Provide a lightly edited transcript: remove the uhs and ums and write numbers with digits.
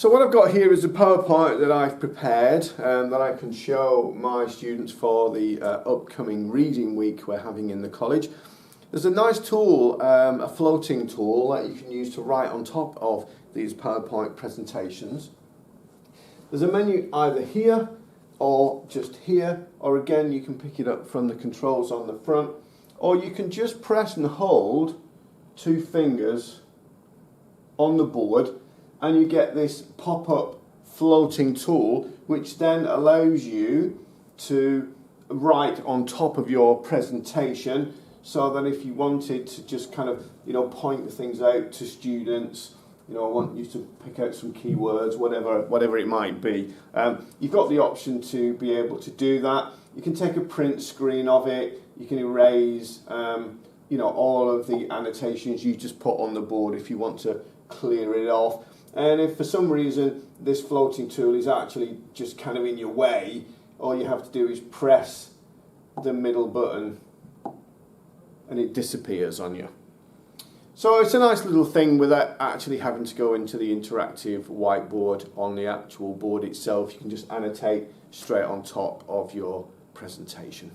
So what I've got here is a PowerPoint that I've prepared that I can show my students for the upcoming reading week we're having in the college. There's a nice tool, a floating tool that you can use to write on top of these PowerPoint presentations. There's a menu either here or just here, or again you can pick it up from the controls on the front, or you can just press and hold two fingers on the board and you get this pop-up floating tool which then allows you to write on top of your presentation, so that if you wanted to just kind of point things out to students, I want you to pick out some keywords, whatever it might be. You've got the option to be able to do that. You can take a print screen of it. You can erase, all of the annotations you just put on the board if you want to clear it off. And if for some reason this floating tool is actually just kind of in your way, all you have to do is press the middle button and it disappears on you. So it's a nice little thing without actually having to go into the interactive whiteboard on the actual board itself. You can just annotate straight on top of your presentation.